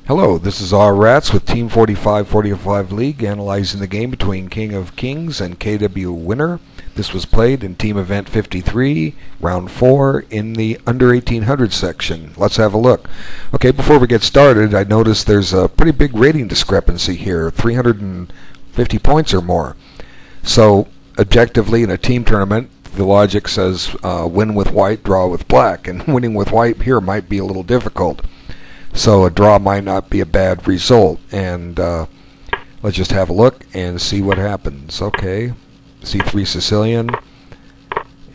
Hello, this is R Rats with Team 45 League, analyzing the game between King of Kings and KW Winner. This was played in Team Event 53, Round 4, in the under 1800 section. Let's have a look. Okay, before we get started, I noticed there's a pretty big rating discrepancy here, 350 points or more. So, objectively, in a team tournament, the logic says win with white, draw with black, and winning with white here might be a little difficult. So a draw might not be a bad result, and let's just have a look and see what happens. Okay, C3 Sicilian,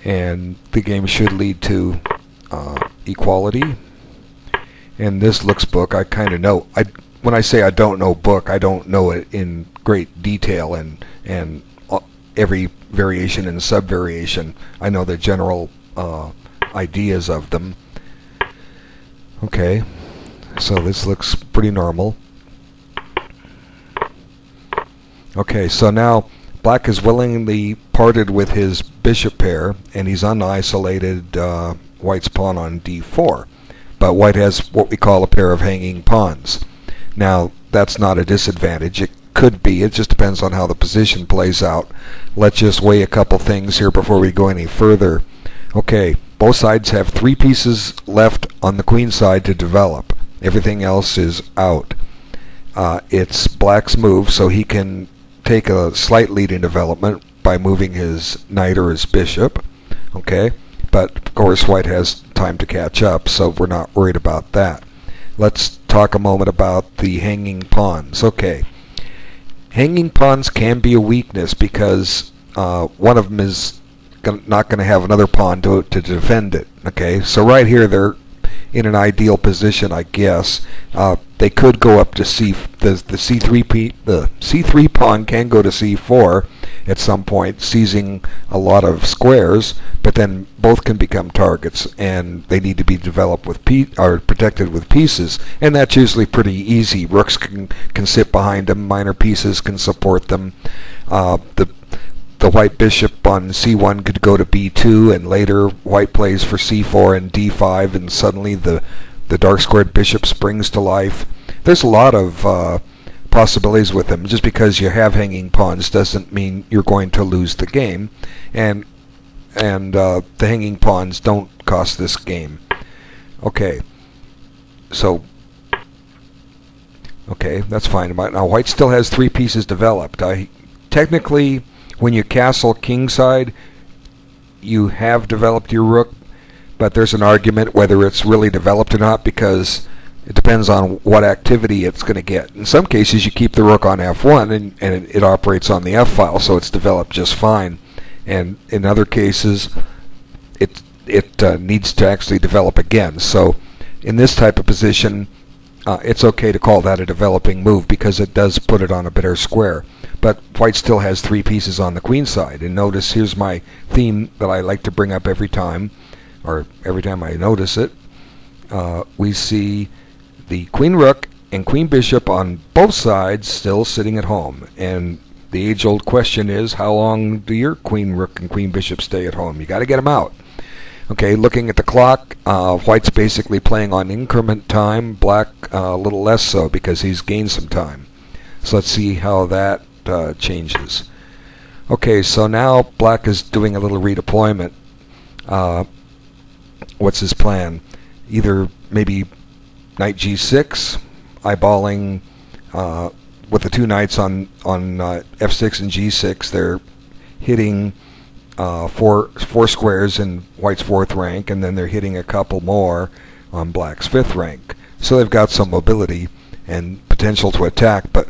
and the game should lead to equality. And this looks book, I kind of know. When I say I don't know book, I don't know it in great detail and every variation and sub-variation. I know the general ideas of them. Okay. So this looks pretty normal. Okay, so now black has willingly parted with his bishop pair, and he's unisolated white's pawn on d4. But white has what we call a pair of hanging pawns. Now, that's not a disadvantage. It could be. It just depends on how the position plays out. Let's just weigh a couple things here before we go any further. Okay, both sides have 3 pieces left on the queen side to develop. Everything else is out. It's black's move, so he can take a slight lead in development by moving his knight or his bishop. Okay, but of course white has time to catch up, so we're not worried about that. Let's talk a moment about the hanging pawns. Okay, hanging pawns can be a weakness because one of them is not going to have another pawn to defend it. Okay, so right here they're in an ideal position, I guess. They could go up to the C3 pawn can go to C4 at some point, seizing a lot of squares, but then both can become targets, and they need to be developed with protected with pieces, and that's usually pretty easy. Rooks can sit behind them, minor pieces can support them. The white bishop on c1 could go to b2, and later white plays for c4 and d5, and suddenly the dark squared bishop springs to life. There's a lot of possibilities with them. Just because you have hanging pawns doesn't mean you're going to lose the game, and the hanging pawns don't cost this game. Okay, so okay, that's fine. Now white still has 3 pieces developed. Technically, when you castle kingside, you have developed your rook, but there's an argument whether it's really developed or not, because it depends on what activity it's going to get. In some cases, you keep the rook on f1 and it operates on the f file, so it's developed just fine. And in other cases, it needs to actually develop again. So in this type of position, it's okay to call that a developing move because it does put it on a better square. But white still has 3 pieces on the queen side. And notice, here's my theme that I like to bring up every time, or every time I notice it. We see the queen rook and queen bishop on both sides still sitting at home. And the age-old question is, how long do your queen rook and queen bishop stay at home? You got to get them out. Okay, looking at the clock, white's basically playing on increment time, black a little less so because he's gained some time. So let's see how that changes. Okay, so now black is doing a little redeployment. What's his plan? Either maybe knight g6, eyeballing with the 2 knights on f6 and g6. They're hitting four squares in white's 4th rank, and then they're hitting a couple more on black's 5th rank. So they've got some mobility and potential to attack, but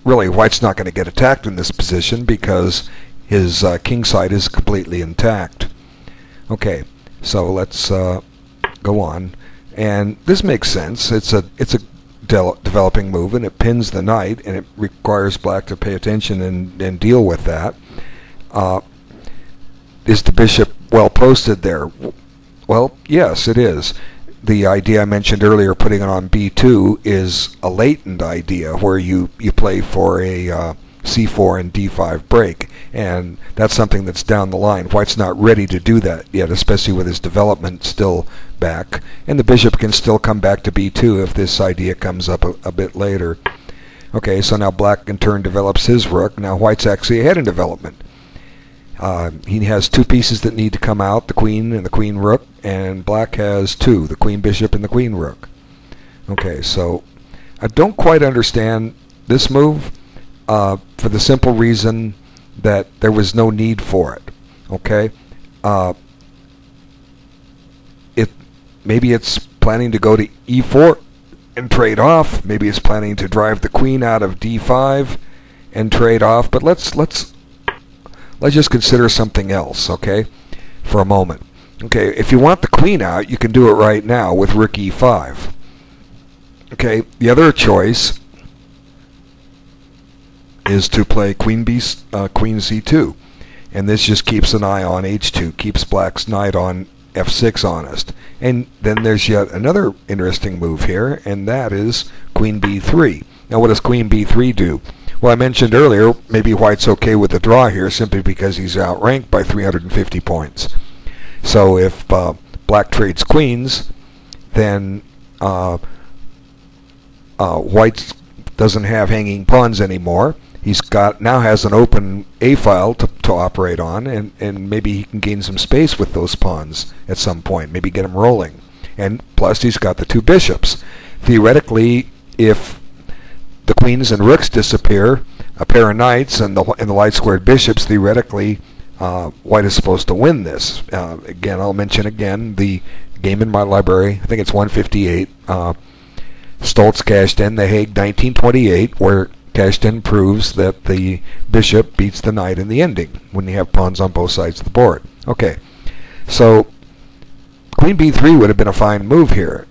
really white's not going to get attacked in this position because his king side is completely intact. Okay, so let's go on, and this makes sense. It's a developing move, and it pins the knight, and it requires black to pay attention and deal with that. Is the bishop well posted there? Well, yes, it is. The idea I mentioned earlier, putting it on b2, is a latent idea where you play for a c4 and d5 break, and that's something that's down the line. White's not ready to do that yet, especially with his development still back, and the bishop can still come back to b2 if this idea comes up a bit later. Okay, so now black in turn develops his rook. Now white's actually ahead in development. He has two pieces that need to come out, the queen and the queen rook, and black has two, the queen bishop and the queen rook. Okay, so I don't quite understand this move for the simple reason that there was no need for it. Okay, maybe it's planning to go to e4 and trade off. Maybe it's planning to drive the queen out of d5 and trade off. But let's just consider something else, okay, for a moment. Okay, if you want the queen out, you can do it right now with rook e5. Okay, the other choice is to play queen c2, and this just keeps an eye on h2, keeps black's knight on f6 honest. And then there's yet another interesting move here, and that is queen b3. Now what does queen b3 do? Well, I mentioned earlier maybe white's okay with the draw here simply because he's outranked by 350 points. So if black trades queens, then white doesn't have hanging pawns anymore. He's now has an open A file to operate on, and maybe he can gain some space with those pawns at some point, maybe get them rolling. And plus he's got the two bishops. Theoretically, if the queens and rooks disappear, a pair of knights and the light squared bishops, theoretically white is supposed to win this. Again, I'll mention again the game in my library, I think it's 158, Stoltz cashed in The Hague 1928, where Cashton proves that the bishop beats the knight in the ending when you have pawns on both sides of the board. Okay, so queen b3 would have been a fine move here.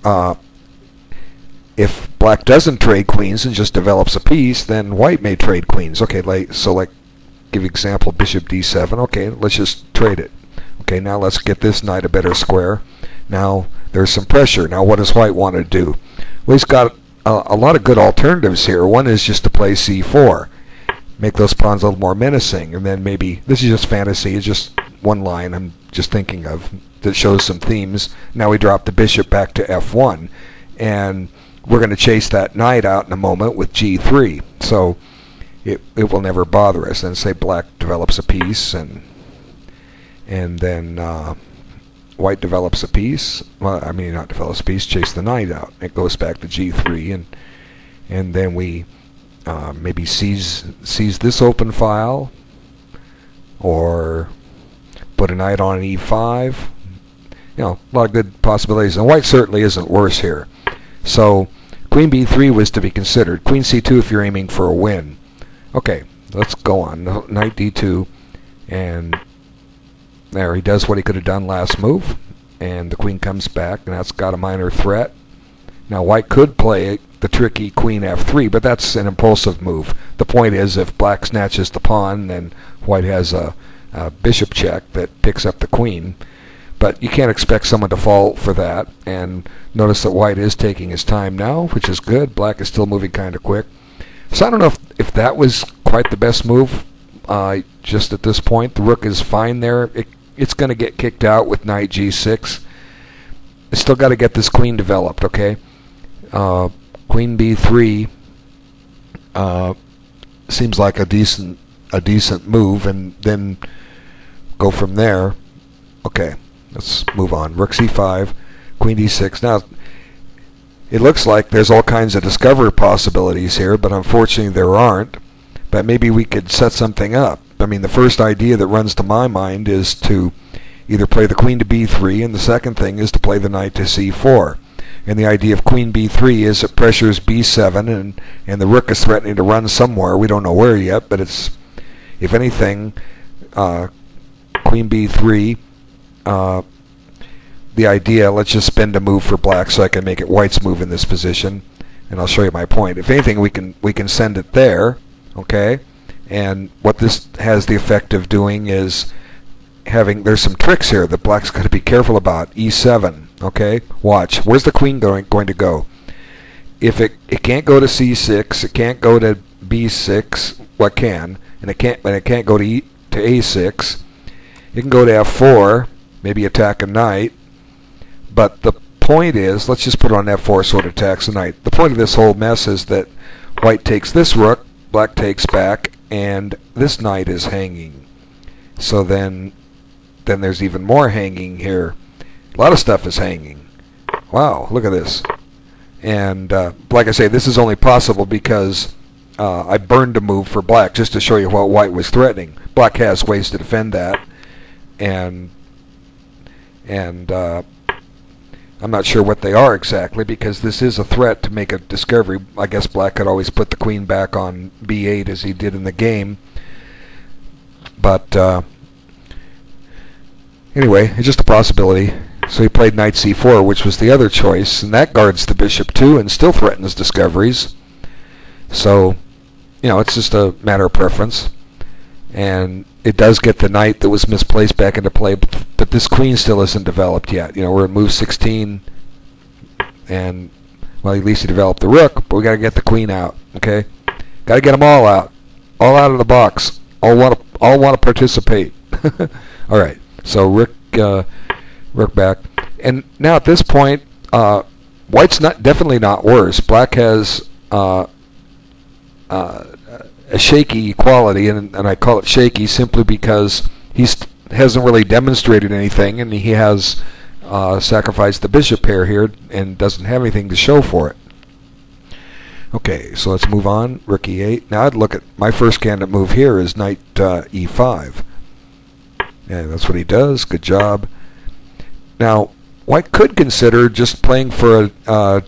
If black doesn't trade queens and just develops a piece, then white may trade queens. Okay, give example bishop d7. Okay, let's just trade it. Okay, now let's get this knight a better square. Now there's some pressure. Now what does white want to do? Well, he's got a lot of good alternatives here. One is just to play c4, make those pawns a little more menacing, and then maybe, this is just fantasy, it's just one line I'm just thinking of that shows some themes. Now we drop the bishop back to f1, and we're going to chase that knight out in a moment with g3, so it will never bother us. And say black develops a piece, and then white develops a piece. Well, I mean, not develops a piece, chase the knight out. It goes back to g3, and then we maybe seize this open file, or put a knight on e5. You know, a lot of good possibilities. And white certainly isn't worse here. So queen b3 was to be considered. Queen c2 if you're aiming for a win. Okay, let's go on. Knight d2, and there, he does what he could have done last move, and the queen comes back, and that's got a minor threat. Now white could play the tricky queen f3, but that's an impulsive move. The point is, if black snatches the pawn, then white has a bishop check that picks up the queen. But you can't expect someone to fall for that. And notice that white is taking his time now, which is good. Black is still moving kind of quick. So I don't know if that was quite the best move. Just at this point, the rook is fine there. It's going to get kicked out with knight g6. It's still got to get this queen developed, okay? Queen b3 seems like a decent move, and then go from there. Okay, let's move on. Rook c5, queen d6. Now, it looks like there's all kinds of discovery possibilities here, but unfortunately there aren't. But maybe we could set something up. I mean, the first idea that runs to my mind is to either play the queen to b3, and the second thing is to play the knight to c4. And the idea of queen b3 is it pressures b7, and the rook is threatening to run somewhere. We don't know where yet, but it's, if anything, queen b3, the idea, let's just spend a move for black so I can make it white's move in this position, and I'll show you my point. If anything, we can send it there, okay? And what this has the effect of doing is there's some tricks here that black's got to be careful about. e7, okay? Watch. Where's the queen going to go? If it can't go to c6, it can't go to b6, well, it can, and it can't go to a6. It can go to f4, maybe attack a knight, but the point is, let's just put on f4 so it attacks the knight. The point of this whole mess is that white takes this rook, black takes back, and this knight is hanging. So then there's even more hanging here. A lot of stuff is hanging. Wow, look at this. And like I say, this is only possible because I burned a move for black just to show you what white was threatening. Black has ways to defend that, and I'm not sure what they are exactly, because this is a threat to make a discovery. I guess black could always put the queen back on b8 as he did in the game. But anyway, it's just a possibility. So he played knight c4, which was the other choice, and that guards the bishop too and still threatens discoveries. So, you know, it's just a matter of preference. And it does get the knight that was misplaced back into play, but this queen still isn't developed yet. You know, we're at move 16, and, well, at least he developed the rook, but we got to get the queen out, okay? Got to get them all out of the box. All want to participate. All right, so rook back, and now at this point, white's definitely not worse. Black has a shaky quality, and I call it shaky simply because he hasn't really demonstrated anything, and he has sacrificed the bishop pair here and doesn't have anything to show for it. Okay, so let's move on. Rook e8. Now I'd look at my first candidate move here is knight e5. Yeah, that's what he does. Good job. Now white could consider just playing for a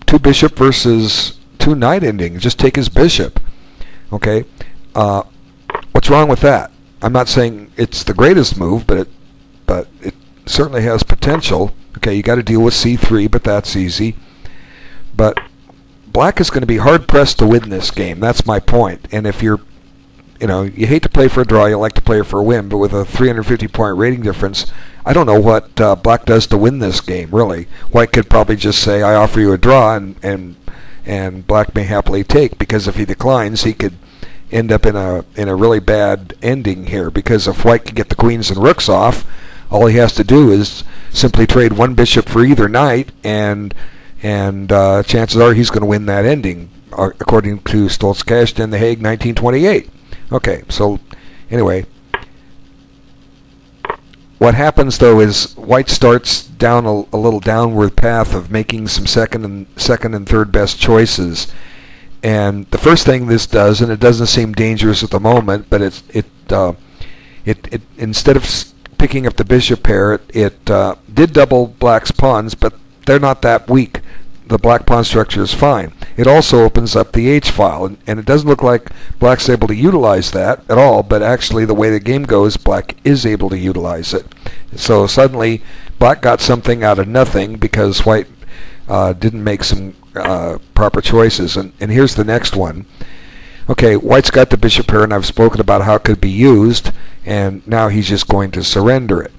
two bishop versus two knight ending. Just take his bishop. Okay, what's wrong with that? I'm not saying it's the greatest move, but it certainly has potential. Okay, you got to deal with c3, but that's easy. But black is going to be hard pressed to win this game. That's my point. And if you hate to play for a draw, you like to play for a win. But with a 350-point rating difference, I don't know what black does to win this game. Really, white could probably just say, "I offer you a draw," and black may happily take, because if he declines, he could end up in a really bad ending here, because if white can get the queens and rooks off, all he has to do is simply trade one bishop for either knight, and chances are he's going to win that ending, according to Stolz-Kashta in The Hague, 1928. Okay, so anyway, what happens though is white starts down a little downward path of making some second and third best choices. And the first thing this does, and it doesn't seem dangerous at the moment, but it instead of picking up the bishop pair, it did double black's pawns, but they're not that weak. The black pawn structure is fine. It also opens up the h-file, and it doesn't look like black's able to utilize that at all, but actually the way the game goes, black is able to utilize it. So suddenly black got something out of nothing because white didn't make some proper choices. And here's the next one. Okay, white's got the bishop pair, and I've spoken about how it could be used, and now he's just going to surrender it.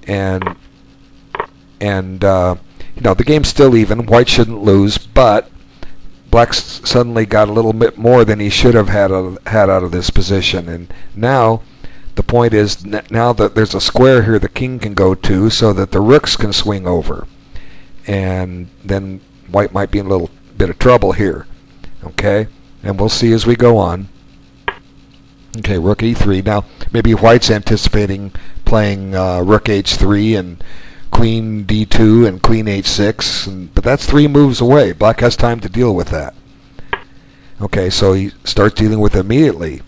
And the game's still even. White shouldn't lose, but black's suddenly got a little bit more than he should have had out of this position. And now the point is, now that there's a square here the king can go to, so that the rooks can swing over. And then white might be in a little bit of trouble here. Okay? And we'll see as we go on. Okay, rook e3. Now, maybe white's anticipating playing rook h3 and queen d2 and queen h6, but that's 3 moves away. Black has time to deal with that. Okay, so he starts dealing with it immediately.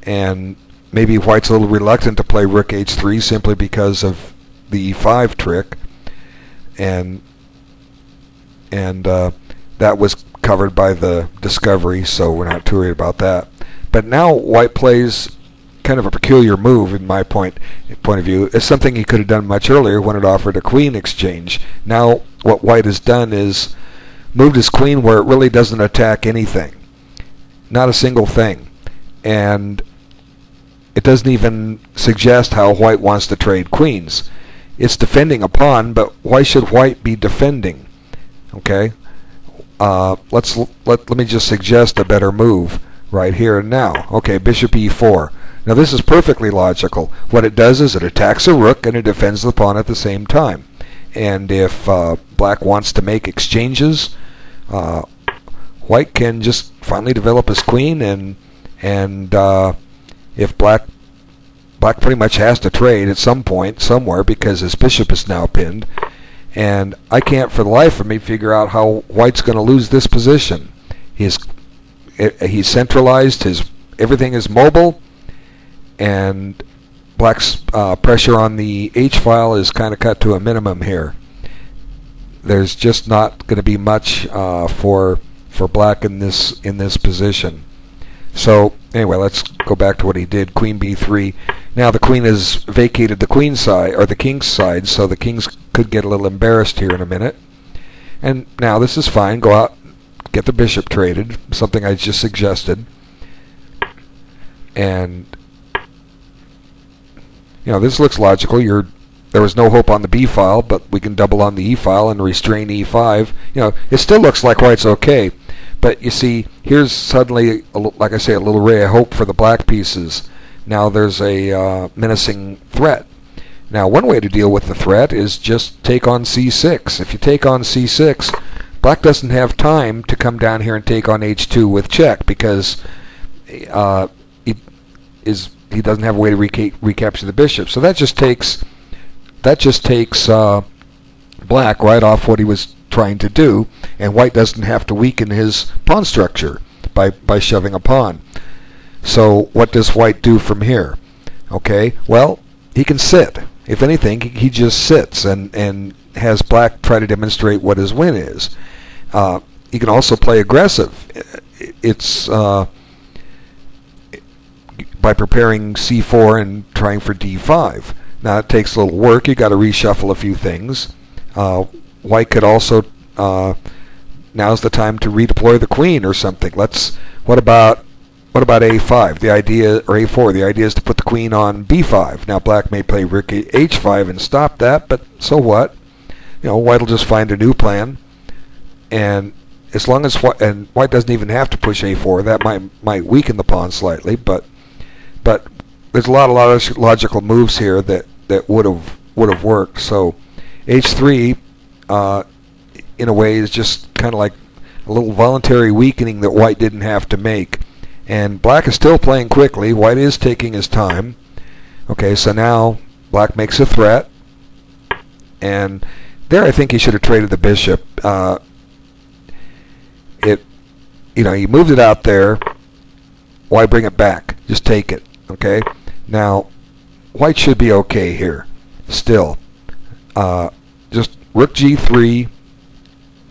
And maybe white's a little reluctant to play rook h3 simply because of the e5 trick. And that was covered by the discovery, so we're not too worried about that. But now white plays kind of a peculiar move, in my point of view. It's something he could have done much earlier when it offered a queen exchange. Now what white has done is moved his queen where it really doesn't attack anything. Not a single thing. And it doesn't even suggest how white wants to trade queens. It's defending a pawn, but why should white be defending? Okay? Let me just suggest a better move right here and now. Okay, bishop e4. Now this is perfectly logical. What it does is it attacks a rook and it defends the pawn at the same time. And if black wants to make exchanges, white can just finally develop his queen, and if black pretty much has to trade at some point somewhere because his bishop is now pinned, and I can't for the life of me figure out how white's going to lose this position. He's centralized, everything is mobile, and black's pressure on the H-file is kind of cut to a minimum here. There's just not going to be much for black in this position. So anyway, let's go back to what he did. Queen b3. Now the queen has vacated the queen side, or the king's side, so the kings could get a little embarrassed here in a minute. And now this is fine. Go out, get the bishop traded, something I just suggested. And this looks logical. There was no hope on the b file, but we can double on the e file and restrain e5. It still looks like white's okay. But you see, here's suddenly, like I say, a little ray of hope for the black pieces. Now there's a menacing threat. Now one way to deal with the threat is just take on c6. If you take on c6, black doesn't have time to come down here and take on h2 with check, because he doesn't have a way to recapture the bishop. So that just takes black right off what he was trying to do, and white doesn't have to weaken his pawn structure by shoving a pawn. So what does white do from here? Okay, well, he can sit. If anything, he just sits and has black try to demonstrate what his win is. He can also play aggressive. It's by preparing c4 and trying for d5. Now it takes a little work. You got to reshuffle a few things. White could also, now's the time to redeploy the queen or something. What about a5? The idea, or a4, the idea is to put the queen on b5. Now black may play rook h5 and stop that, but so what? White will just find a new plan, and as long as white doesn't even have to push a4, that might weaken the pawn slightly, but there's a lot of logical moves here that would have worked. So h3 in a way is just kind of like a little voluntary weakening that white didn't have to make. And black is still playing quickly. White is taking his time. Okay, so now black makes a threat, and there I think he should have traded the bishop. He moved it out there. Why bring it back? Just take it. Okay. Now white should be okay here. Still, just rook g3,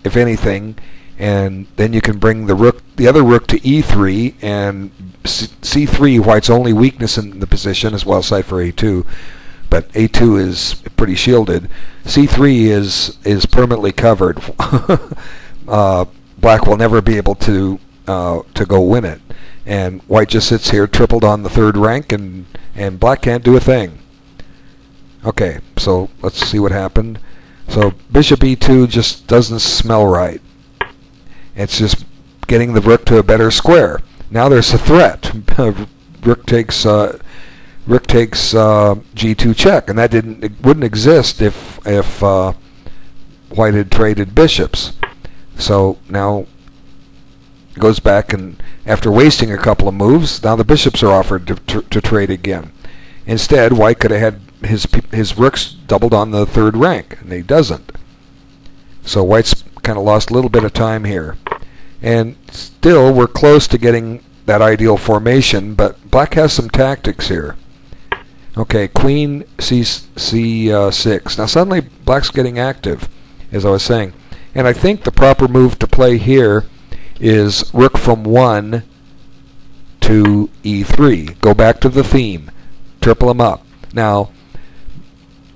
if anything, and then you can bring the other rook to e3, and c3, white's only weakness in the position, as well as side for a2, but a2 is pretty shielded. c3 is permanently covered. Black will never be able to go win it, and white just sits here tripled on the third rank, and black can't do a thing. Okay, so let's see what happened. So bishop e2 just doesn't smell right. It's just getting the rook to a better square. Now there's a threat. Rook takes g2 check, and that wouldn't exist if white had traded bishops. So now it goes back, and after wasting a couple of moves, now the bishops are offered to trade again. Instead, white could have had his rooks doubled on the third rank, and he doesn't. So white's kind of lost a little bit of time here. And still, we're close to getting that ideal formation, but black has some tactics here. Okay, queen c6. Now suddenly black's getting active, as I was saying. And I think the proper move to play here is rook from 1 to e3. Go back to the theme. Triple him up. Now,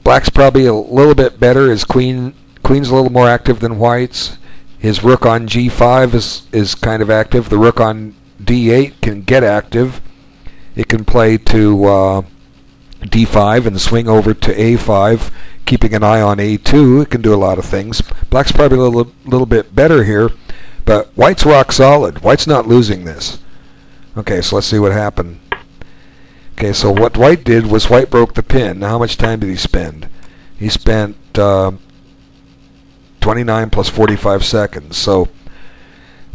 black's probably a little bit better. His queen's a little more active than white's. His rook on g5 is kind of active. The rook on d8 can get active. It can play to d5 and swing over to a5, keeping an eye on a2. It can do a lot of things. Black's probably a little bit better here, but white's rock solid. White's not losing this. Okay, so let's see what happened. Okay, so what white did was white broke the pin. Now how much time did he spend? He spent 29 plus 45 seconds. So,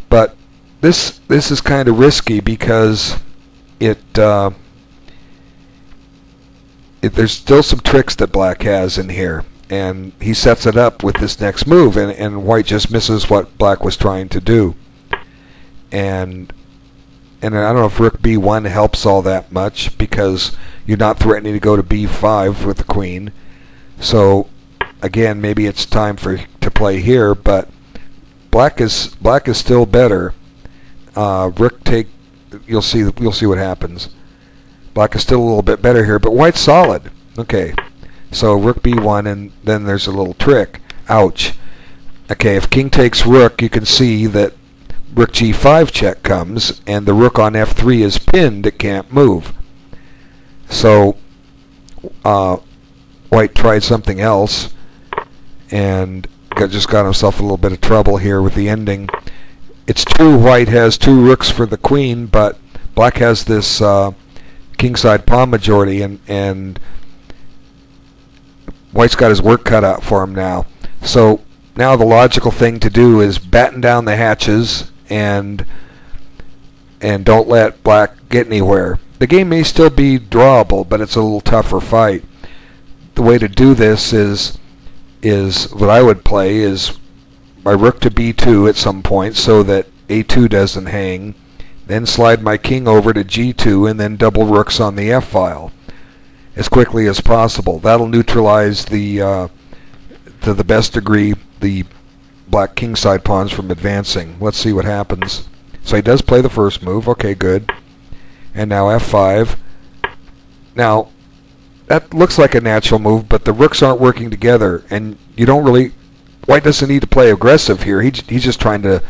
but this is kind of risky because there's still some tricks that black has in here, and he sets it up with this next move, and white just misses what black was trying to do. And I don't know if rook b1 helps all that much, because you're not threatening to go to b5 with the queen. So again, maybe it's time to play here, but black is still better. Rook take, you'll see what happens. Black is still a little bit better here, but white's solid. Okay, so rook b1, and then there's a little trick. Ouch. Okay, if king takes rook, you can see that rook g5 check comes, and the rook on f3 is pinned, it can't move. So white tried something else, and just got himself a little bit of trouble here with the ending. It's true white has 2 rooks for the queen, but black has this kingside pawn majority, and white's got his work cut out for him now. So now the logical thing to do is batten down the hatches and don't let black get anywhere. The game may still be drawable, but it's a little tougher fight. The way to do this is what I would play is my rook to b2 at some point so that a2 doesn't hang, then slide my king over to g2, and then double rooks on the f-file as quickly as possible. That'll neutralize to the best degree the black kingside pawns from advancing. Let's see what happens. So he does play the first move. Okay, good. And now f5. Now that looks like a natural move, but the rooks aren't working together, and you don't really. White doesn't need to play aggressive here. He's just trying to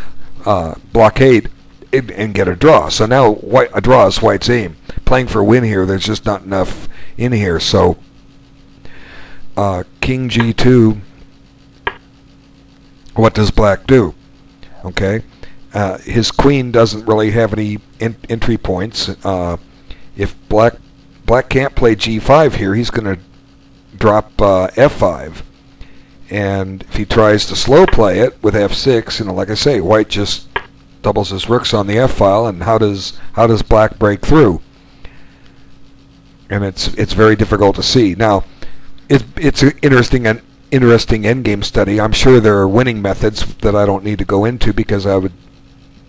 blockade and get a draw. So now a draw is white's aim. Playing for a win here, there's just not enough in here. So king g2. What does black do? Okay, his queen doesn't really have any entry points. If black can't play g5 here, he's going to drop f5. And if he tries to slow play it with f6, like I say, white just doubles his rooks on the f-file, and how does black break through? And it's very difficult to see. Now, it's an interesting endgame study. I'm sure there are winning methods that I don't need to go into because I would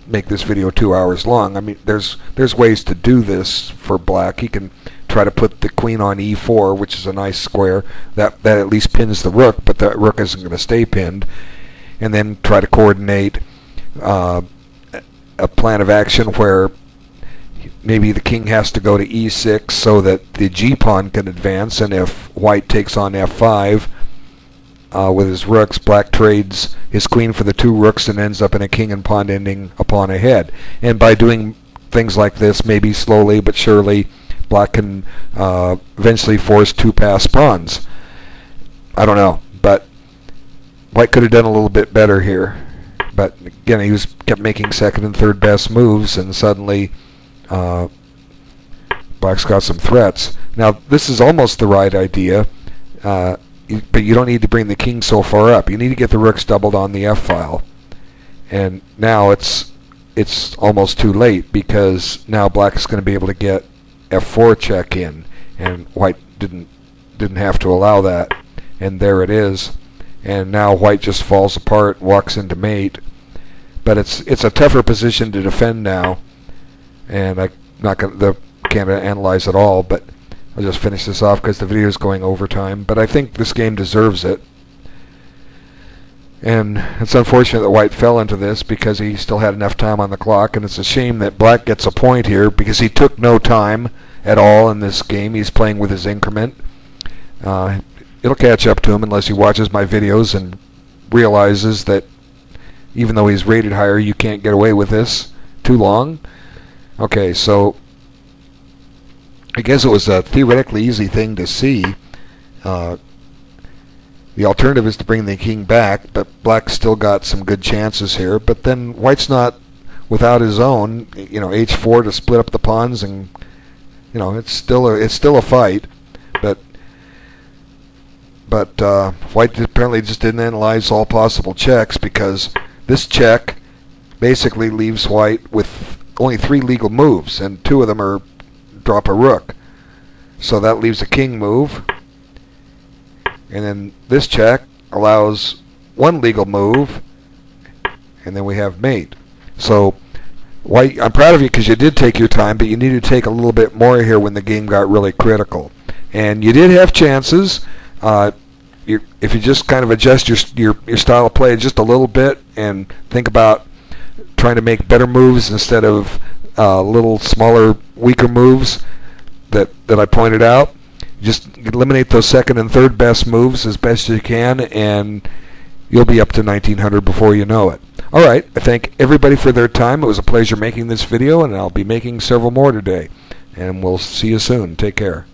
make this video 2 hours long. I mean, there's ways to do this for black. He can try to put the queen on e4, which is a nice square that at least pins the rook, but the rook isn't going to stay pinned, and then try to coordinate a plan of action where maybe the king has to go to e6 so that the g pawn can advance, and if white takes on f5 with his rooks, black trades his queen for the 2 rooks and ends up in a king and pawn ending a pawn ahead. And by doing things like this, maybe slowly but surely, black can eventually force 2 passed pawns. I don't know, but white could have done a little bit better here. But again, he kept making second and third best moves, and suddenly black's got some threats. Now this is almost the right idea, but you don't need to bring the king so far up. You need to get the rooks doubled on the f-file, and now it's almost too late, because now black is going to be able to get f4 check in, and white didn't have to allow that, and there it is. And now white just falls apart, walks into mate. But it's a tougher position to defend now, and I'm not can't analyze it all, but I'll just finish this off because the video is going over time. But I think this game deserves it, and it's unfortunate that white fell into this because he still had enough time on the clock, and it's a shame that black gets a point here because he took no time at all in this game. He's playing with his increment. It'll catch up to him unless he watches my videos and realizes that even though he's rated higher, you can't get away with this too long. Okay, so I guess it was a theoretically easy thing to see. The alternative is to bring the king back, but black's still got some good chances here. But then white's not without his own, h4 to split up the pawns, and it's still a fight. But But white apparently just didn't analyze all possible checks, because this check basically leaves white with only 3 legal moves, and 2 of them are drop a rook. So that leaves a king move. And then this check allows 1 legal move, and then we have mate. So white, I'm proud of you because you did take your time, but you need to take a little bit more here when the game got really critical. And you did have chances. If you just kind of adjust your style of play just a little bit and think about trying to make better moves instead of little smaller, weaker moves that I pointed out, just eliminate those second and third best moves as best you can, and you'll be up to 1900 before you know it. Alright, I thank everybody for their time. It was a pleasure making this video, and I'll be making several more today. And we'll see you soon. Take care.